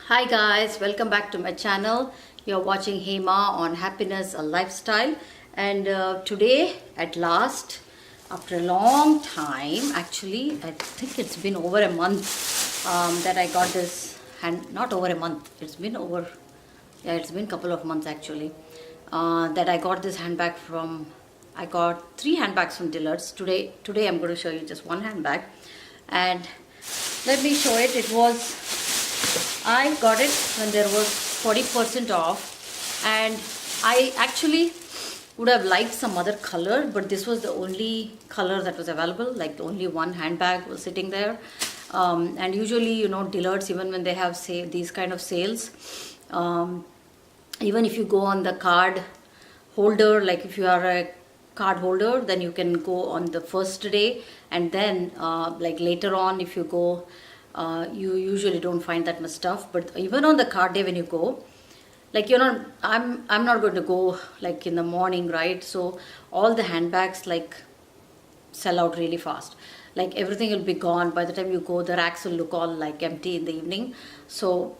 Hi guys, welcome back to my channel. You're watching Hema on Happiness a Lifestyle, and today at last, after a long time, actually I think it's been over a month that I got this hand. Not over a month, it's been over, yeah, it's been a couple of months actually, that I got this handbag from. I got 3 handbags from Dillard's. Today I'm going to show you just one handbag, and let me show it. I got it when there was 40% off, and I actually would have liked some other color, but this was the only color that was available. Like, the only one handbag was sitting there. And usually, you know, Dillard's, even when they have these kind of sales, even if you go on the card holder, like if you are a card holder, then you can go on the first day, and then like later on, if you go, you usually don't find that much stuff. But even on the card day, when you go, like, you know, I'm not going to go like in the morning, right? So all the handbags like sell out really fast. Like, everything will be gone by the time you go. The racks will look all like empty in the evening. So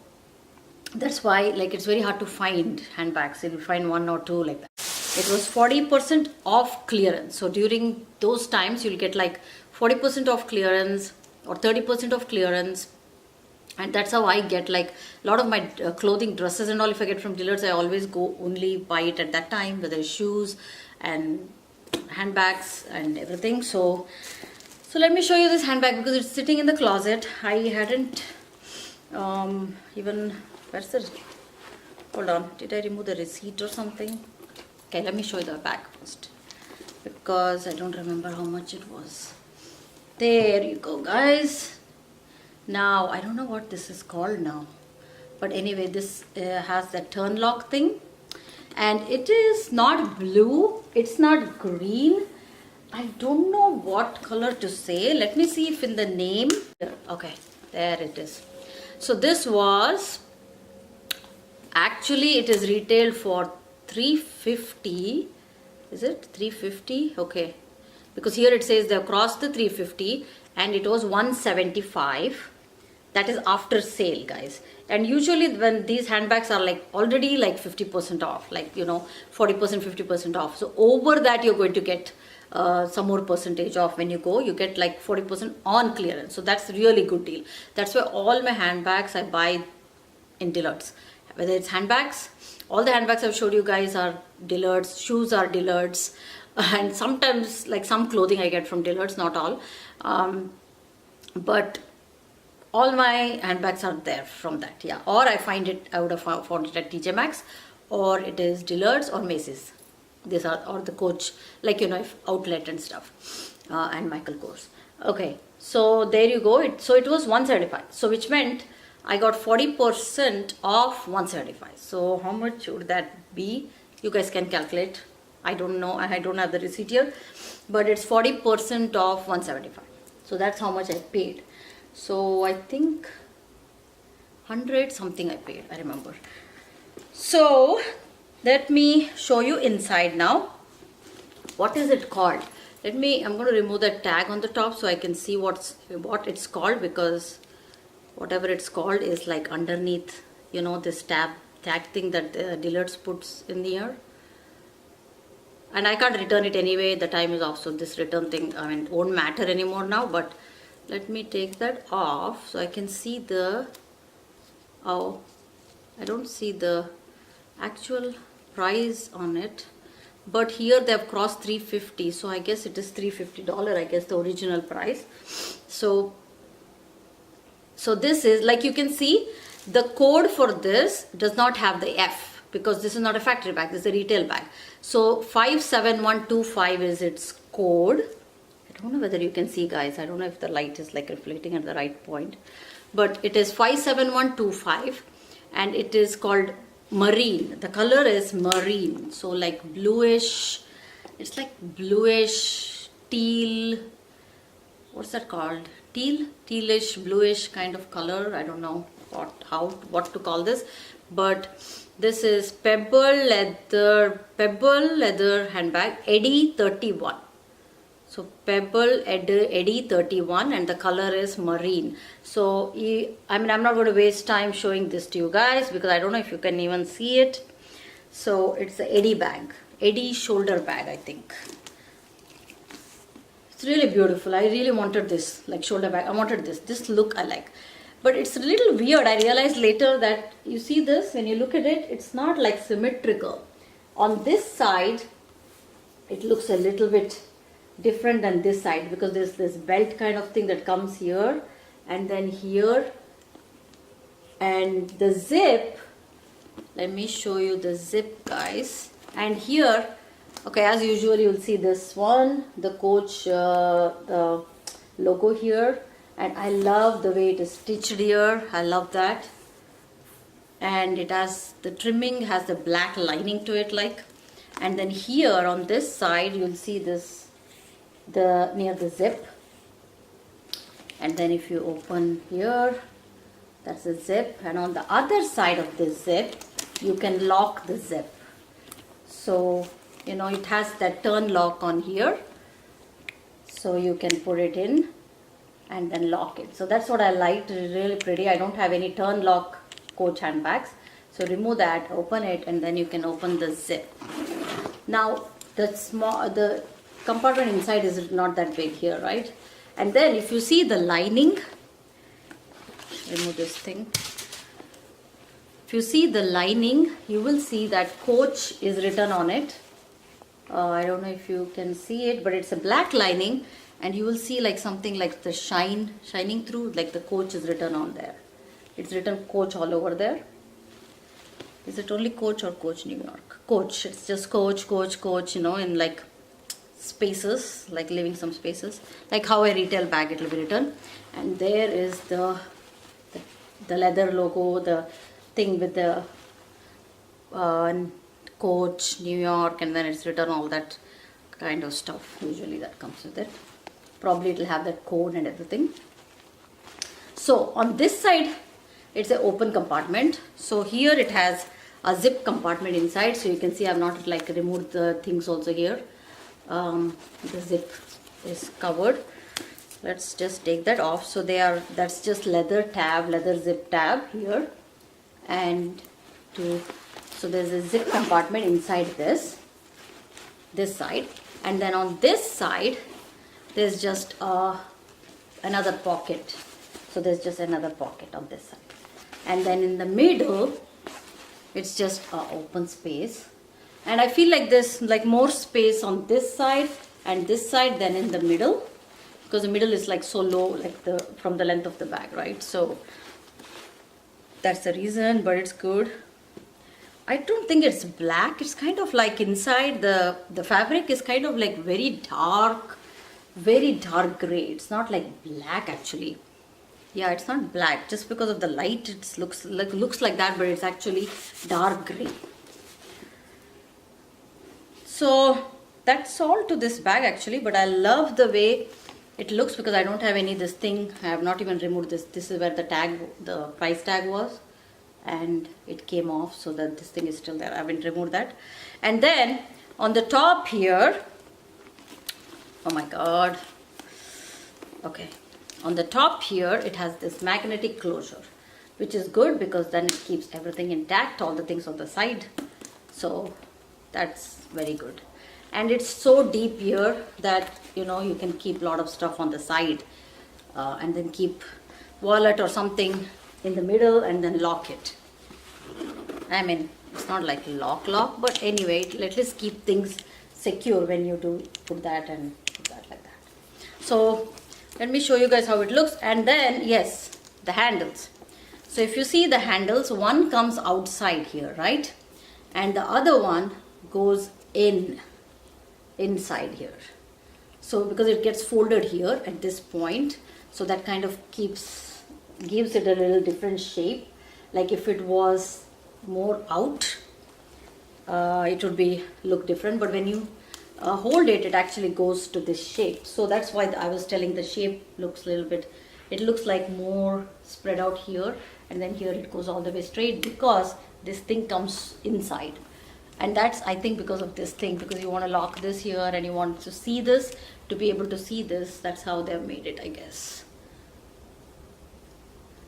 that's why, like, it's very hard to find handbags. You'll find one or two like that. It was 40% off clearance. So during those times, you'll get like 40% off clearance or 30% of clearance, and that's how I get like a lot of my clothing, dresses and all. If I get from Dillard's, I always go only buy it at that time, whether it's shoes and handbags and everything. So let me show you this handbag, because it's sitting in the closet. I hadn't even, where's the, hold on, did I remove the receipt or something? Okay, let me show you the bag first, because I don't remember how much it was. There you go, guys. Now, I don't know what this is called now, but anyway, this has that turn lock thing, and it is not blue, it's not green. I don't know what color to say. Let me see if in the name. Okay, there it is. So this was, actually it is retailed for $350. Is it $350? Okay, because here it says they've crossed the $350, and it was $175. That is after sale, guys. And usually when these handbags are like already like 50% off, like, you know, 40%, 50% off. So over that, you're going to get some more percentage off. When you go, you get like 40% on clearance. So that's a really good deal. That's why all my handbags I buy in Dillard's. Whether it's handbags, all the handbags I've showed you guys are Dillard's, shoes are Dillard's, and sometimes like some clothing I get from Dillard's, not all. But all my handbags are there from that, yeah. Or I would have found it at TJ Maxx, or it is Dillard's or Macy's. These are, or the Coach, like, you know, outlet and stuff, and Michael Kors. Okay, so there you go. So it was $175. So which meant I got 40% off $175. So how much would that be? You guys can calculate. I don't know. I don't have the receipt here, but it's 40% off $175. So that's how much I paid. So I think 100 something I paid, I remember. So let me show you inside now. What is it called? I'm going to remove the tag on the top so I can see what it's called, because whatever it's called is like underneath, you know, this tag thing that Dillard's puts in the air. And I can't return it anyway, the time is off, so this return thing, I mean, won't matter anymore now. But let me take that off so I can see the, oh, I don't see the actual price on it. But here they have crossed $350, so I guess it is $350, I guess, the original price. So this is, like, you can see the code for this does not have the F, because this is not a factory bag, this is a retail bag. So 57125 is its code. I don't know whether you can see, guys. I don't know if the light is like reflecting at the right point, but it is 57125, and it is called marine. The color is marine, so like bluish. It's like bluish teal. What's that called? Tealish, bluish kind of color. I don't know what to call this, but this is pebble leather handbag, Edie 31. So Pebble Edie 31, and the color is marine. So I mean, I'm not going to waste time showing this to you guys because I don't know if you can even see it. So it's the Edie bag, Edie shoulder bag, I think. It's really beautiful. I really wanted this, like shoulder bag. I wanted this look I like. But it's a little weird. I realized later that you see this, when you look at it, it's not like symmetrical. On this side, it looks a little bit different than this side because there's this belt kind of thing that comes here and then here. And the zip, let me show you the zip, guys. And here, okay, as usual, you'll see this one, the Coach the logo here. And I love the way it is stitched here. I love that. And it has, the trimming has the black lining to it, like. And then here on this side, you'll see this, near the zip. And then if you open here, that's the zip. And on the other side of this zip, you can lock the zip. So, you know, it has that turn lock on here. So you can put it in and then lock it. So that's what I liked. It's really pretty. I don't have any turn lock Coach handbags. So remove that, open it, and then you can open the zip. Now the compartment inside is not that big here, right? And then if you see the lining, remove this thing. If you see the lining, you will see that Coach is written on it. I don't know if you can see it, but it's a black lining, and you will see like something like the shining through, like the Coach is written on there. It's written Coach all over there. Is it only Coach or Coach New York? Coach. It's just Coach, Coach, Coach, you know, in like spaces, like leaving some spaces. Like how a retail bag it will be written. And there is the leather logo, the thing with the Coach New York, and then it's written all that kind of stuff. Usually that comes with it. Probably it will have that code and everything. So on this side, it's an open compartment. So here it has a zip compartment inside. So you can see I've not like removed the things also here. The zip is covered. Let's just take that off. So that's just leather zip tab here. And so there's a zip compartment inside this side. And then on this side, there's just another pocket. So there's just another pocket on this side. And then in the middle, it's just an open space. And I feel like there's like more space on this side and this side than in the middle. Because the middle is like so low, like from the length of the bag, right? So that's the reason, but it's good. I don't think it's black. It's kind of like inside the fabric is kind of like very dark gray. It's not like black actually. Yeah, it's not black. Just because of the light, it looks like that, but it's actually dark gray. So that's all to this bag actually, but I love the way it looks because I don't have any this thing. I have not even removed this. This is where the price tag was, and it came off so that this thing is still there. I haven't removed that. And then on the top here, oh my god. Okay. On the top here, it has this magnetic closure, which is good because then it keeps everything intact, all the things on the side. So that's very good. And it's so deep here that, you know, you can keep a lot of stuff on the side and then keep wallet or something in the middle and then lock it. I mean, it's not like lock, but anyway, at least keep things secure when you do put that and put that like that. So let me show you guys how it looks. And then, yes, the handles. So if you see the handles, one comes outside here, right? And the other one goes inside here. So because it gets folded here at this point, so that kind of gives it a little different shape. Like if it was more out, it would look different. But when you hold it, it actually goes to this shape. So that's why I was telling the shape looks a little bit, it looks like more spread out here, and then here it goes all the way straight because this thing comes inside. And that's, I think, because of this thing, because you want to lock this here and you want to see this, to be able to see this. That's how they've made it, I guess.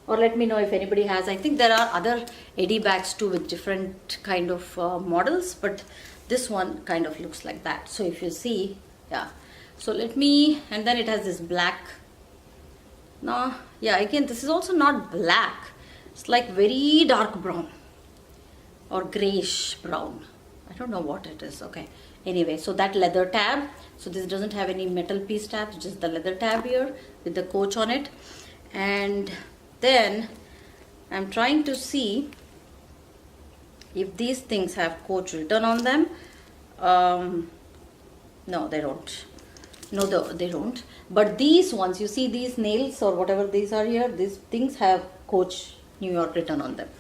Or let me know if anybody has. I think there are other Edie bags too with different kind of models, but this one kind of looks like that. So if you see, yeah. So let me, and then it has this black. No, yeah, again, this is also not black. It's like very dark brown or grayish brown. I don't know what it is. Okay. Anyway, so that leather tab. So this doesn't have any metal piece tab, just the leather tab here with the Coach on it. And then I'm trying to see if these things have Coach written on them. No, they don't. No, they don't. But these ones, you see these nails or whatever these are here, these things have Coach New York written on them.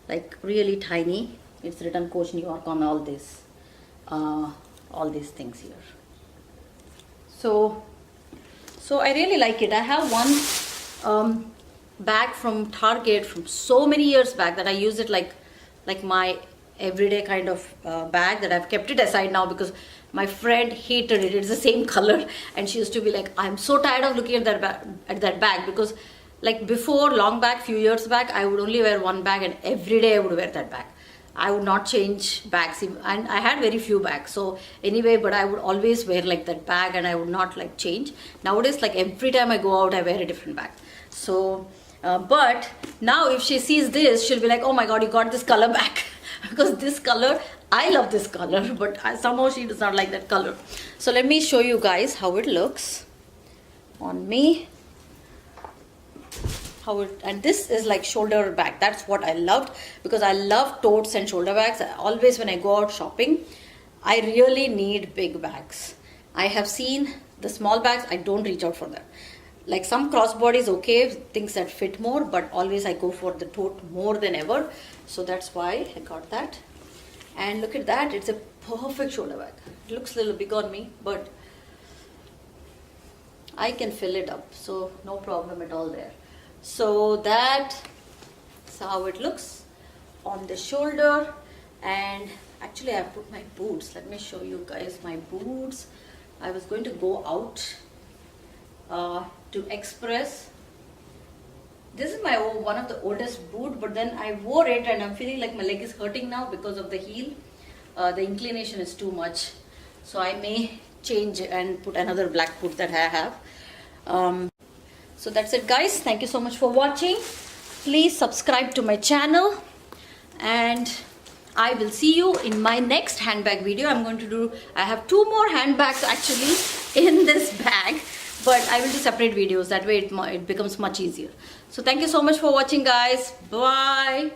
Like really tiny. It's written Coach New York on all this. All these things here. So I really like it. I have one bag from Target from so many years back that I use it like my everyday kind of bag, that I've kept it aside now because my friend hated it. It's the same color, and she used to be like, I'm so tired of looking at that bag, because like before, long back, few years back, I would only wear one bag and every day I would wear that bag. I would not change bags, and I had very few bags. So anyway, but I would always wear like that bag and I would not like change. Nowadays, like every time I go out, I wear a different bag. So, but now if she sees this, she'll be like, oh my God, you got this color back. Because this color, I love this color, but somehow she does not like that color. So let me show you guys how it looks on me. And this is like shoulder bag. That's what I loved, because I love totes and shoulder bags. Always when I go out shopping, I really need big bags. I have seen the small bags, I don't reach out for them. Like some crossbody is okay, things that fit more, but always I go for the tote more than ever. So that's why I got that. And look at that, it's a perfect shoulder bag. It looks a little big on me, but I can fill it up, so no problem at all there. So that's how it looks on the shoulder. And actually I put my boots. Let me show you guys my boots. I was going to go out to Express. This is my one of the oldest boot, but then I wore it and I'm feeling like my leg is hurting now because of the heel. The inclination is too much, so I may change and put another black boot that I have. So that's it, guys. Thank you so much for watching. Please subscribe to my channel, and I will see you in my next handbag video. I have 2 more handbags actually in this bag, but I will do separate videos. That way it becomes much easier. So thank you so much for watching, guys. Bye.